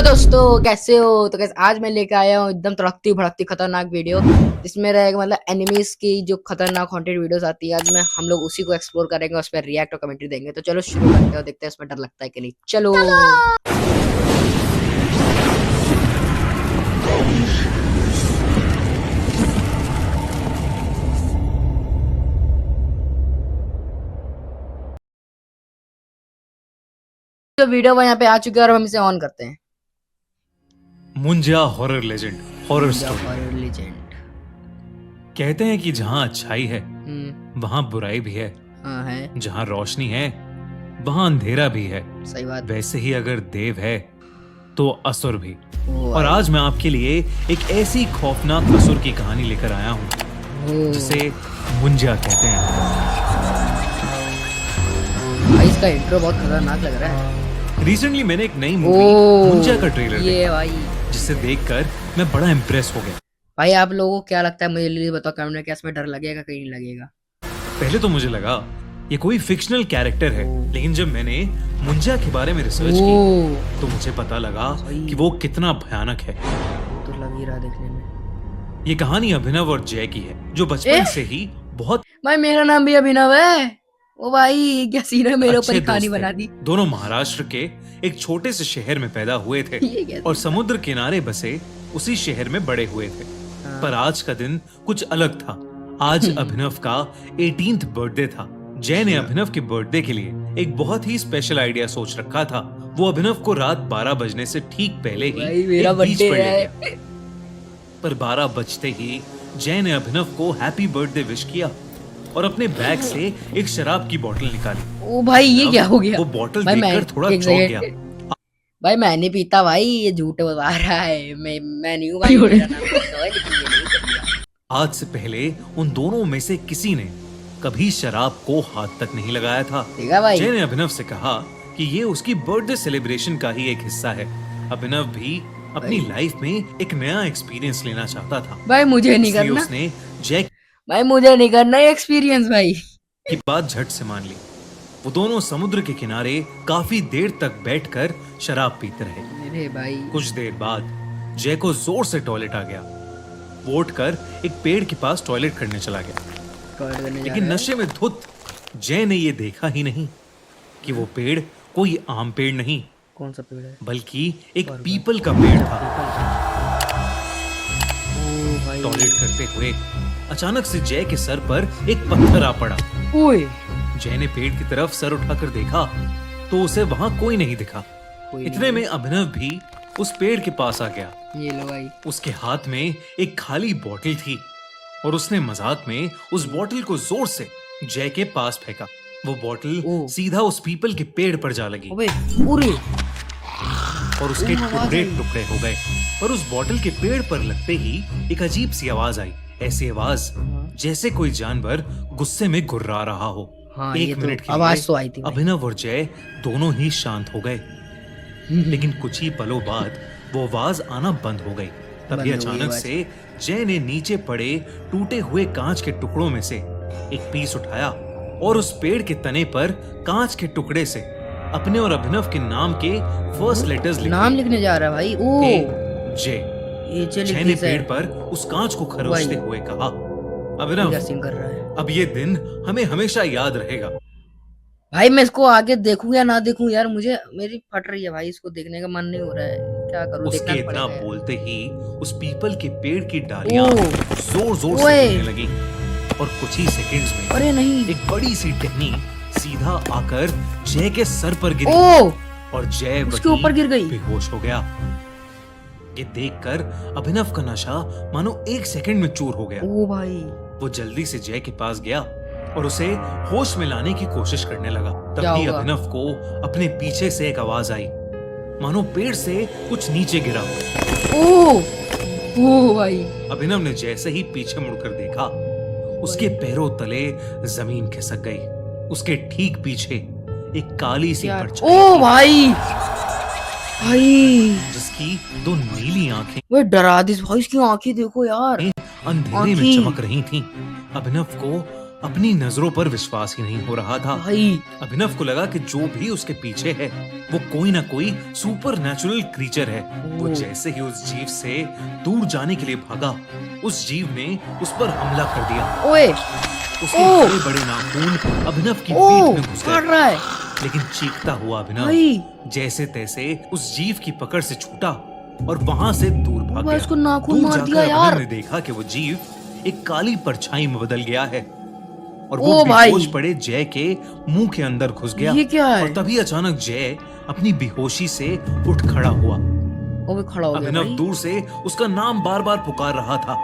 Hello दोस्तों, कैसे हो? तो कैसे आज मैं लेके आया हूँ एकदम तड़कती भड़कती खतरनाक वीडियो, जिसमें रहेगा मतलब एनिमीज की जो खतरनाक हॉन्टेड वीडियोस आती है। आज मैं हम लोग उसी को एक्सप्लोर करेंगे, उस पर रिएक्ट और कमेंट्री देंगे। तो चलो शुरू करते हैं और देखते हैं इसमें डर लगता है कि नहीं। चलो तो वीडियो यहाँ पे आ चुके हैं और हम इसे ऑन करते हैं। Munja horror legend, horror story. Horror legend. कहते हैं कि जहाँ अच्छाई है वहाँ बुराई भी है, हाँ है, जहाँ रोशनी है वहाँ अंधेरा भी है। सही बात। वैसे ही अगर देव है तो असुर भी। ओ और आज मैं आपके लिए एक ऐसी खौफनाक असुर की कहानी लेकर आया हूँ ओ, जिसे मुंजा कहते हैं। भाई इसका इंट्रो बहुत खतरनाक लग रहा है। रिसेंटली मैंने एक नई मूवी ओ, मुंजा का ट्रेलर ये देखा, भाई जिसे देखकर मैं बड़ा इम्प्रेस हो गया। भाई आप लोगों को क्या लगता है? मुझे जल्दी बताओ कमेंट में, क्या इसमें डर लगेगा कहीं नहीं लगेगा? पहले तो मुझे लगा ये कोई फिक्शनल कैरेक्टर है, लेकिन जब मैंने मुंजा के बारे में रिसर्च की तो मुझे पता लगा कि वो कितना भयानक है। तो लग ही रहा देखने में। ये कहानी अभिनव और जय की है, जो बचपन से ही बहुत भाई मेरा नाम भी अभिनव है। ओ भाई क्या सीन है, मेरे ऊपर अच्छे ही कहानी दोस्त बना थे। दी। दोनों महाराष्ट्र के एक छोटे से शहर में पैदा हुए थे ये कैसे और समुद्र किनारे बसे उसी शहर में बड़े हुए थे। हाँ। पर आज का दिन कुछ अलग था। आज अभिनव का 18th बर्थडे था। जय ने अभिनव के बर्थडे के लिए एक बहुत ही स्पेशल आइडिया सोच रखा था। वो अभिनव को रात 12 बजने से ठीक पहले भाई ही मेरा एक बीच बर्थडे पर ले है। गया। पर 12 बजते ही जय ने अभिनव को हैप्पी बर्थडे विश किया और अपने बैग से एक शराब की बोतल निकाली। ओ भाई ये क्या हो गया? वो बोतल भाई देखकर थोड़ा एक चौंक सेकंड। गया। भाई मैं नहीं पीता भाई, ये झूठ बता रहा है। मैं नहीं हूँ भाई, मेरा नाम अभिनव है, लेकिन ये नहीं कर दिया। आज से पहले उन दोनों में से किसी ने कभी शराब को हाथ तक नहीं लगाया था। ठीक है भाई। जय ने अभिनव से कहा कि ये उसकी बर्थडे सेलिब्रेशन का ही एक हिस्सा है। अभिनव भी अपनी लाइफ में एक नया एक्सपीरियंस लेना चाहता था। भाई मुझे नहीं इसलिए करना। उसने जय भाई मुझे नहीं करना ये एक्सपीरियंस भाई। की बात झट से मान ली। वो दोनों समुद्र के किनारे काफी देर तक बैठकर शराब पीते रहे। अरे भाई कुछ देर बाद जय को जोर से टॉयलेट आ गया। वो उठकर एक पेड़ के पास टॉयलेट करने चला गया, टॉयलेट करने जा लेकिन रहा है। नशे में धुत जय ने ये देखा ही नहीं कि वो पेड़ कोई आम पेड़ नहीं, कौन सा पेड़ है? बल्कि एक पीपल का पेड़ था। ओ भाई टॉयलेट करते हुए अचानक से जय के सर पर एक पत्थर आ पड़ा। ओए जय ने पेड़ की तरफ सर उठाकर देखा तो उसे वहां कोई नहीं दिखा। कोई इतने में अभिनव भी उस पेड़ के पास आ गया। ये लो भाई। उसके हाथ में एक खाली बोतल थी और उसने मजाक में उस बोतल को जोर से जय के पास फेंका। वो बोतल ओह। सीधा उस पीपल के पेड़ पर जा लगी अबे पूरी और उसके ओह, आवाज टुकड़े आई। टुकड़े हो गए। पर उस बोतल के पेड़ पर लगते ही एक अजीब सी आवाज आई। ऐसी आवाज जैसे कोई जानवर गुस्से में गुर्रा रहा हो। हाँ, ये एक तो मिनट के आवाज लिए तो आई थी भाई। अभिनव और जय दोनों ही शांत हो गए, लेकिन कुछ ही पलों बाद वो आवाज आना बंद हो गई। तभी बंद हो गई अचानक आवाज। से जय ने नीचे पड़े टूटे हुए कांच के टुकड़ों में से एक पीस उठाया और उस पेड़ के तने पर कांच के टुकड़े से अपने और अभिनव के नाम के फर्स्ट लेटर्स लिखे। नाम लिखने जा रहा है भाई। ओ ए, जय। ये जय चल ने पेड़ पर उस कांच को खरोचते भाई। हुए कहा, अभिनव, क्या सीन कर रहा है अब ये दिन हमें हमेशा याद रहेगा। भाई? मैं इसको आगे देखूं या ना देखूं यार, मुझे मेरी फट रही है भाई, इसको देखने का मन नहीं हो रहा है। क्या करूं, उसके देखना इतना पड़ेगा। बोलते ही उस पीपल के पेड़ की डालियां ओह। जोर जोर से ओए। हिलने लगी और कुछ ही सेकंड्स में अरे नहीं। एक बड़ी सी टहनी सीधा आकर जय के सर पर गिरी ओ और जय उसके वहीं ऊपर गिर गई। बेहोश हो गया। ये देखकर अभिनव का नशा मानो एक सेकंड में चूर हो गया। ओ भाई वो जल्दी से जय के पास गया और उसे होश में लाने की कोशिश करने लगा। क्या तभी हुआ? अभिनव को अपने पीछे से एक आवाज आई, मानो पेड़ से कुछ नीचे गिरा। ओ भाई अभिनव ने जैसे ही पीछे मुड़कर देखा, उसके पैरों तले जमीन खिसक गई। उसके ठीक पीछे एक काली सी परछाई ओ थी, भाई भाई जिसकी दो नीली आंखें वे डरा दी भाई। इसकी आंखें देखो यार। अंधेरे में आंखें। चमक रही थीं। अभिनव को अपनी नजरों पर विश्वास ही नहीं हो रहा था। भाई अभिनव को लगा कि जो भी उसके पीछे है वो कोई ना कोई सुपर नेचुरल क्रीचर है। वो ओह। जैसे ही उस जीव से दूर जाने के लिए भागा, उस जीव ने उस पर हमला कर दिया। ओए उसके ओह। बड़े बड़े नाखून अभिनव की ओह पीठ में घुस काट गए, रहा है लेकिन चीखता हुआ अभिनव भाई। जैसे तैसे उस जीव की पकड़ से छूटा और वहां से दूर भाग भाई गया। उसको नाखून दूर मार जाकर दिया यार। अभिनव ने देखा कि वो जीव एक काली परछाई में बदल गया है और वो ओ भाई। बेहोश पड़े जय के मुंह के अंदर घुस गया। ये क्या है? और तभी अचानक जय अपनी बेहोशी से उठ खड़ा हुआ। वो भी खड़ा हो गया अभिनव भाई। दूर से उसका नाम बार बार पुकार रहा था,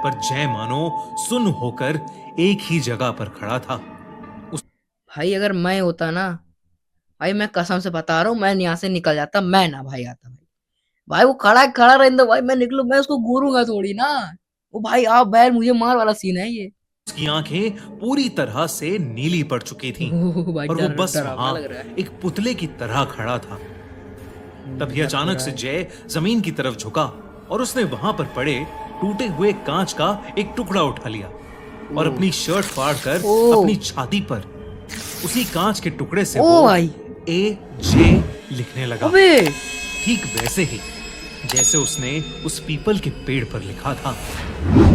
पर जय मानो सुन्न होकर एक ही जगह पर खड़ा था। भाई अगर मैं होता ना, भाई मैं कसम से बता रहा हूँ, मैं यहाँ से निकल जाता, मैं ना भाई आता भाई। भाई वो खड़ा रहने दो भाई, मैं निकलू, मैं उसको घूरूंगा थोड़ी ना। वो भाई आप बैल मुझे मार वाला सीन है ये। उसकी आंखें पूरी तरह से नीली पड़ चुकी थी ओह भाई और वो बस डरावना वहां लग रहा है। एक पुतले की तरह खड़ा था। तभी अचानक से जय जमीन की तरफ झुका और उसने वहां पर पड़े टूटे हुए कांच का एक टुकड़ा उठा लिया और अपनी शर्ट फाड़कर ओह। अपनी छाती पर उसी कांच के टुकड़े से ओ वो भाई। AJ लिखने लगा, अबे ठीक वैसे ही जैसे उसने उस पीपल के पेड़ पर लिखा था।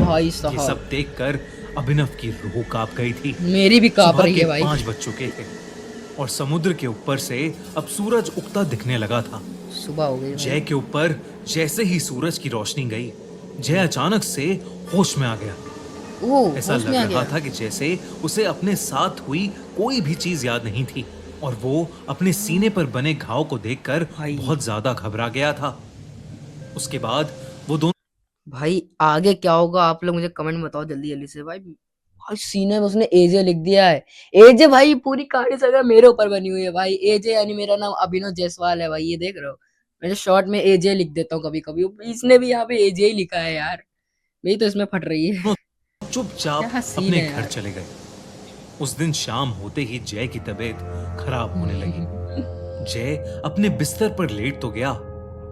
भाई ये साहब सब देखकर अभिनव की रूह कांप गई थी। मेरी भी कांप सुबह रही के है भाई। 5 बज चुके थे और समुद्र के ऊपर से अब सूरज उगता दिखने लगा था। सुबह हो गई भाई। जय के ऊपर जैसे ही सूरज की रोशनी गई, जय अचानक से होश में आ गया। ओह ऐसा होश लग में आ रहा गया। था कि जैसे उसे अपने साथ हुई कोई भी चीज याद नहीं थी और वो अपने सीने पर बने घाव को देखकर भाई। बहुत ज्यादा घबरा गया था। उसके बाद वो दोनों भाई आगे क्या होगा आप लोग मुझे कमेंट में बताओ जल्दी जल्दी से भाई। भाई सीने में उसने एजे लिख दिया है। एजे भाई पूरी कहानी सगा मेरे ऊपर बनी हुई है भाई। एजे यानी मेरा नाम अभिनव जायसवाल है भाई, ये देख रहे हो। मैं शॉर्ट में एजे लिख देता हूँ कभी कभी, इसने भी यहाँ पे एजे ही लिखा है यार। मेरी तो इसमें फट रही है। चुपचाप क्या सीन अपने है घर यार। चले गए। उस दिन शाम होते ही जय की तबीयत खराब होने लगी। जय अपने बिस्तर पर लेट तो गया,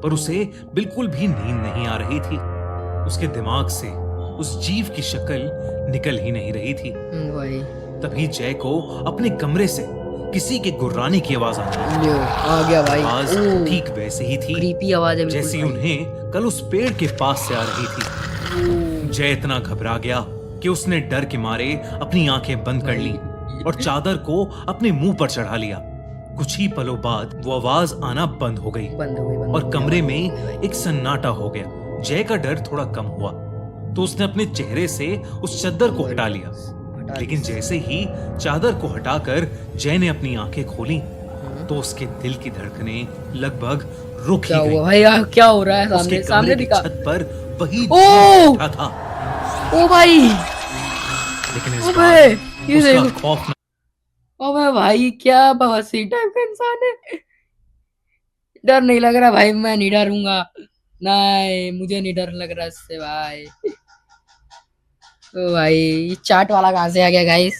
पर उसे बिल्कुल भी नींद नहीं आ रही थी। उसके दिमाग से उस जीव की शक्ल निकल ही नहीं रही थी। भाई तभी जय को अपने कमरे से किसी के गुर्राने की आवाज आई। लियो आ गया भाई। आवाज ओह, ठीक वैसे ही थी क्रीपी आवाज है बिल्कुल जैसी भाई। उन्हें कल उस पेड़ के पास से आ रही थी। जय इतना घबरा गया कि उसने डर के मारे अपनी आंखें बंद कर ली और चादर को अपने मुंह पर चढ़ा लिया। कुछ ही पलों बाद वो आवाज आना बंद हो गई बंद हो गई, बंद और हो गई कमरे भाई। में एक सन्नाटा हो गया। जय का डर थोड़ा कम हुआ तो उसने अपने चेहरे से उस चादर को हटा लिया, हटा लेकिन दी। जैसे ही चादर को हटाकर जय ने अपनी आंखें खोली तो उसके दिल की धड़कनें लगभग रुक ही क्या गई। हुआ भाई यार, क्या हो रहा है उसके सामने सामने कमरे की दिखा। छत पर वही ओह! जीव बैठा था, ओ भाई लेकिन इस अबे बार ये उसका देखो। खौफ अबे भाई क्या बवासीर टाइप का इंसान है। डर नहीं लग रहा भाई, मैं नहीं डरूंगा। नहीं मुझे नहीं डर लग रहा इससे भाई। ओ भाई ये चाट वाला कहाँ से आ गया गाइस।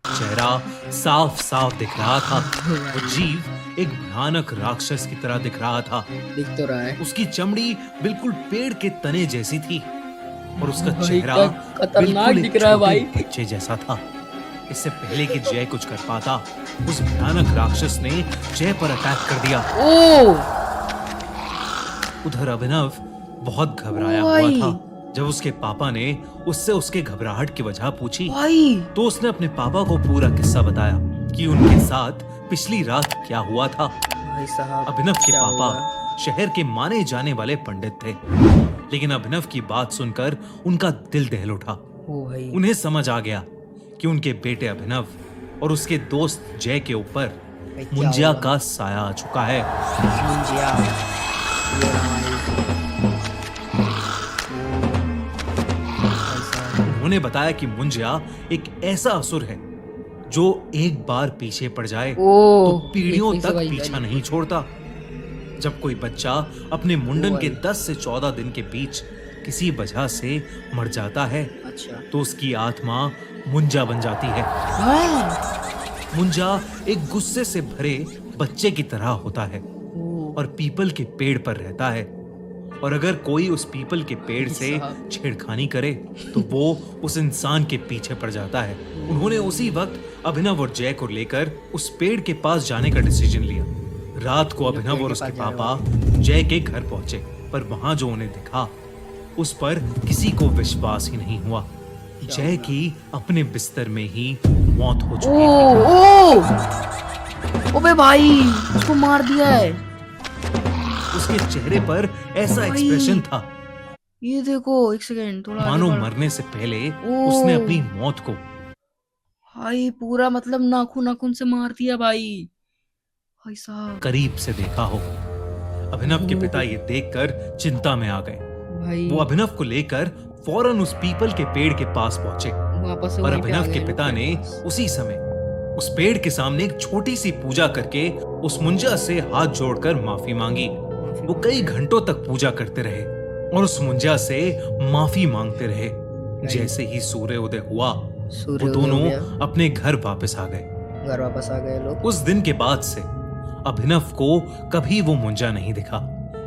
चेहरा साफ साफ दिख रहा था। वो जीव एक भयानक राक्षस की तरह दिख रहा था। दिख तो रहा है उसकी चमड़ी बिल्कुल पेड़ के तने जैसी थी और उसका भाई, चेहरा क्या खतरनाक बिल्कुल एक दिख रहा है छोटे भाई। बच्चे जैसा था। इससे पहले कि जय कुछ कर पाता, उस भयानक राक्षस ने जय पर अटैक कर दिया। ओ उधर अभिनव बहुत घबराया हुआ भाई। था। जब उसके पापा ने उससे उसके घबराहट की वजह पूछी भाई तो उसने अपने पापा को पूरा किस्सा बताया कि उनके साथ पिछली रात क्या हुआ था। भाई साहब अभिनव के क्या पापा होगा? शहर के माने जाने वाले पंडित थे, लेकिन अभिनव की बात सुनकर उनका दिल दहल उठा। ओ भाई उन्हें समझ आ गया कि उनके बेटे अभिनव और उसके दोस्त जय के ऊपर भाई, क्या मुंजिया होगा? का साया आ चुका है। मुंजिया ये रहा भाई। भाई साहब, उन्होंने बताया कि मुंजिया एक ऐसा असुर है जो एक बार पीछे पड़ जाए ओ तो पीढ़ियों देखने से तक भाई पीछा भाई। नहीं छोड़ता। जब कोई बच्चा अपने मुंडन के भाई। 10 से 14 दिन के बीच किसी वजह से मर जाता है अच्छा तो उसकी आत्मा मुंजा बन जाती है। हाँ। मुंजा एक गुस्से से भरे बच्चे की तरह होता है ओ, और पीपल के पेड़ पर रहता है और अगर कोई उस पीपल के पेड़ भाई से साहब। छेड़खानी करे तो वो उस इंसान के पीछे पड़ जाता है। उन्होंने उसी वक्त अभिनव और जय को लेकर उस पेड़ के पास जाने का डिसीजन लिया। रात को ये लोग अभिनव पेड़ और के उसके पास जा रहे पापा जय के घर पहुंचे, पर वहां जो उन्हें दिखा उस पर किसी को विश्वास ही नहीं हुआ। जय हुआ? की अपने बिस्तर में ही मौत हो ओ चुकी थी। ओ ओबे भाई, उसको मार दिया है। उसके चेहरे पर ऐसा भाई। एक्सप्रेशन था ये देखो, एक सेकंड, थोड़ा आगे मानो बढ़। मरने से पहले ओ उसने अपनी मौत को भाई पूरा मतलब नाखून नाखून से मार दिया भाई। भाई साहब। करीब से देखा हो। अभिनव के पिता ये देखकर चिंता में आ गए। भाई वो अभिनव को लेकर फौरन उस पीपल के पेड़ के पास पहुंचे वापस से और वहीं पे आ अभिनव गए के लोग पिता पेड़ ने के पास। उसी समय उस पेड़ के सामने एक छोटी सी पूजा करके उस मुंजा से हाथ जोड़कर माफी मांगी। वो कई घंटों तक पूजा करते रहे और उस मुंजा से माफी मांगते रहे। जैसे ही सूर्य उदय हुआ सूर्य वो उदय हो दोनों गया, अपने घर वापस आ गए। घर वापस आ गए लोग। उस दिन के बाद से अभिनव को कभी वो मुंजा नहीं दिखा,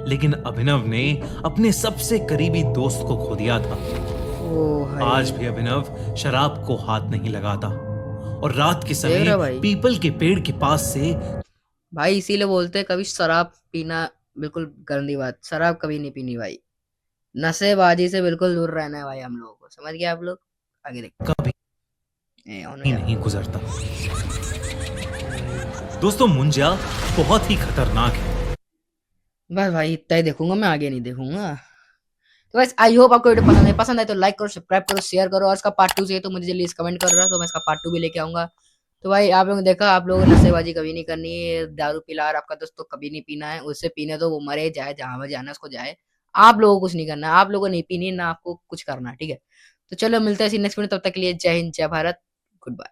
लेकिन अभिनव ने अपने सबसे करीबी दोस्त को खो दिया था। ओ भाई। आज भी अभिनव शराब को हाथ नहीं लगाता और रात के देख रहा समय भाई। पीपल के पेड़ के पास से भाई इसीलिए बोलते हैं कभी शराब पीना बिल्कुल गंदी बात, शराब कभी नहीं पीनी भाई। नशेबाजी से बिल्कुल दूर रहना है भाई हम लोगों को, समझ गए आप लोग। आगे देखते कभी हैं। नहीं गुजरता। दोस्तों मुंजा बहुत ही खतरनाक है। बस भाई इतना ही देखूंगा मैं, आगे नहीं देखूंगा। तो बस आई होप आपको वीडियो पसंद है। पसंद है तो लाइक करो, सब्सक्राइब करो, शेयर करो। और इसका पार्ट 2 चाहिए तो मुझे जल्दी कमेंट कर रहा, तो मैं इसका पार्ट 2 भी लेके आऊंगा। तो भाई आप लोगों ने देखा, आप लोगों को नशेबाजी कभी नहीं करनी है। दारू पिला और आपका दोस्त तो कभी नहीं पीना है। उससे पीने तो वो मरे जाए, जहां पर जाना है उसको जाए। आप लोगों को कुछ नहीं करना है, आप लोगों को नहीं पीनी है, ना आपको कुछ करना है, ठीक है। तो चलो मिलते हैं नेक्स्ट वीडियो, तब तक के लिए जय हिंद, जय भारत, गुड बाय।